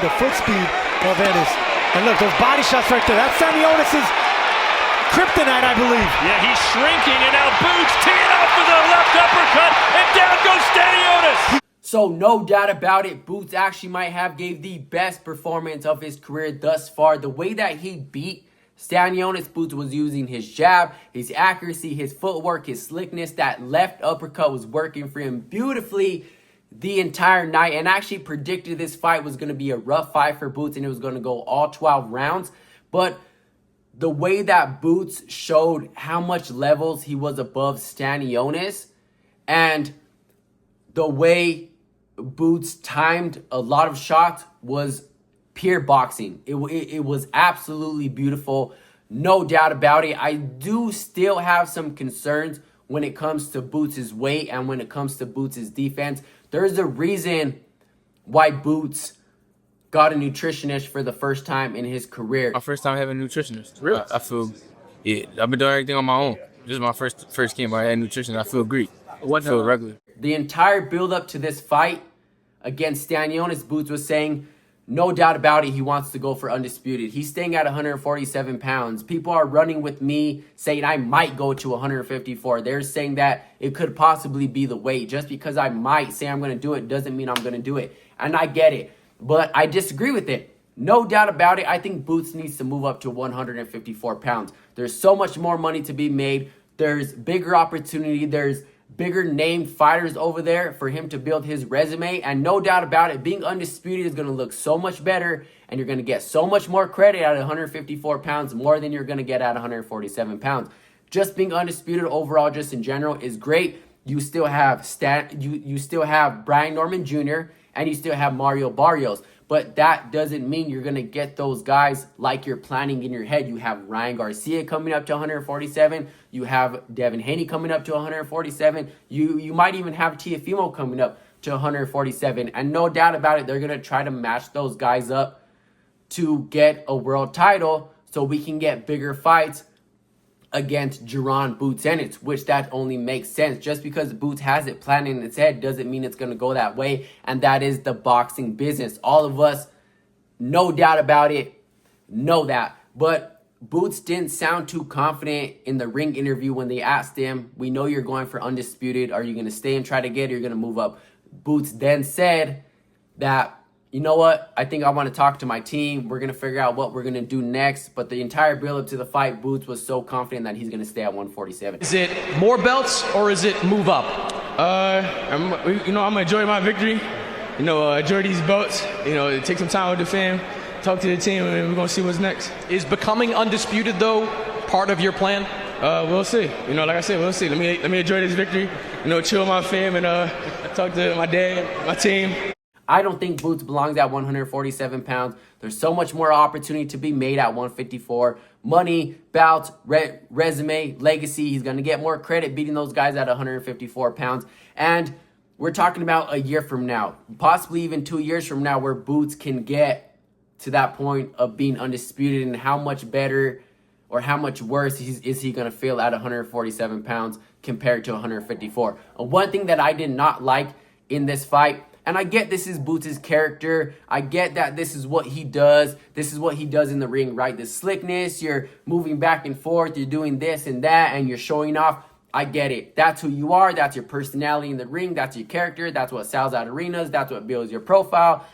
the foot speed of Ennis. And look, those body shots right there. That's STANIONIS' kryptonite, I believe. Yeah, he's shrinking, and now Boots teeing up for the left uppercut, and down goes STANIONIS. So no doubt about it, Boots actually might have gave the best performance of his career thus far. The way that he beat STANIONIS, Boots was using his jab, his accuracy, his footwork, his slickness. That left uppercut was working for him beautifully the entire night, and actually predicted this fight was going to be a rough fight for Boots and it was going to go all 12 rounds. But the way that Boots showed how much levels he was above STANIONIS, and the way Boots timed a lot of shots was pure boxing. It was absolutely beautiful, no doubt about it. I do still have some concerns when it comes to Boots' weight and when it comes to Boots' defense. There's a reason why Boots got a nutritionist for the first time in his career. My first time having a nutritionist. Really? I feel, yeah, I've been doing everything on my own. This is my first camp I had nutrition. I feel great. I feel regular. The entire build up to this fight against STANIONIS, Boots was saying, no doubt about it, he wants to go for undisputed. He's staying at 147 pounds. People are running with me saying I might go to 154. They're saying that it could possibly be the weight. Just because I might say I'm going to do it doesn't mean I'm going to do it. And I get it. But I disagree with it. No doubt about it. I think Boots needs to move up to 154 pounds. There's so much more money to be made. There's bigger opportunity. There's bigger named fighters over there for him to build his resume. And no doubt about it, being undisputed is going to look so much better. And you're going to get so much more credit at 154 pounds more than you're going to get at 147 pounds. Just being undisputed overall, just in general, is great. You still have you still have Brian Norman Jr. and you still have Mario Barrios. But that doesn't mean you're going to get those guys like you're planning in your head. You have Ryan Garcia coming up to 147. You have Devin Haney coming up to 147. You might even have Teofimo coming up to 147. And no doubt about it, they're going to try to match those guys up to get a world title so we can get bigger fights against Jaron Boots Ennis, which that only makes sense. Just because Boots has it planned in its head doesn't mean it's going to go that way, and that is the boxing business. All of us, no doubt about it, know that. But Boots didn't sound too confident in the ring interview when they asked him, we know you're going for undisputed. Are you going to stay and try to get it, or you're going to move up? Boots then said that, you know what, I think I want to talk to my team. We're going to figure out what we're going to do next. But the entire build-up to the fight, Boots was so confident that he's going to stay at 147. Is it more belts or is it move up? I'm going to enjoy my victory. Enjoy these belts. Take some time with the fam, talk to the team, and we're going to see what's next. Is becoming undisputed, though, part of your plan? We'll see. Like I said, we'll see. Let me enjoy this victory. Chill with my fam and talk to my dad, my team. I don't think Boots belongs at 147 pounds. There's so much more opportunity to be made at 154. Money, bouts, resume, legacy. He's going to get more credit beating those guys at 154 pounds. And we're talking about a year from now, possibly even 2 years from now, where Boots can get to that point of being undisputed, and how much better or how much worse is he going to feel at 147 pounds compared to 154. One thing that I did not like in this fight, and I get this is Boots' character. I get that this is what he does. This is what he does in the ring, right? The slickness, you're moving back and forth, you're doing this and that, and you're showing off. I get it. That's who you are. That's your personality in the ring. That's your character. That's what sells out arenas. That's what builds your profile.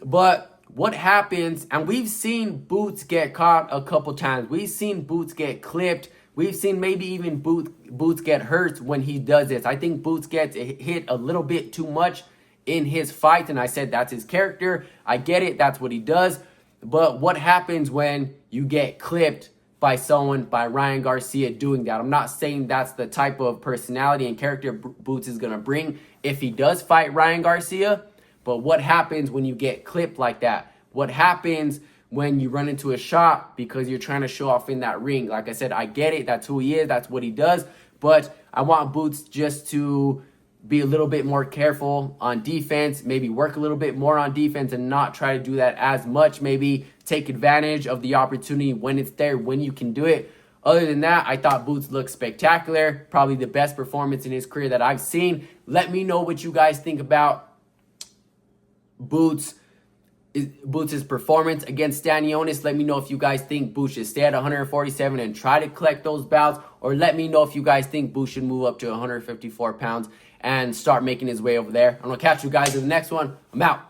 But what happens, and we've seen Boots get caught a couple times. We've seen Boots get clipped. We've seen maybe even Boots get hurt when he does this. I think Boots gets hit a little bit too much in his fight, and I said that's his character. I get it, that's what he does. But what happens when you get clipped by someone, by Ryan Garcia doing that? I'm not saying that's the type of personality and character Boots is going to bring if he does fight Ryan Garcia. But what happens when you get clipped like that? What happens when you run into a shot because you're trying to show off in that ring? Like I said, I get it, that's who he is, that's what he does. But I want Boots just to be a little bit more careful on defense, maybe work a little bit more on defense and not try to do that as much. Maybe take advantage of the opportunity when it's there, when you can do it. Other than that, I thought Boots looked spectacular. Probably the best performance in his career that I've seen. Let me know what you guys think about Boots Boots' performance against Stanionis. Let me know if you guys think Boots should stay at 147 and try to collect those bouts, or let me know if you guys think Boots should move up to 154 pounds and start making his way over there. I'm going to catch you guys in the next one. I'm out.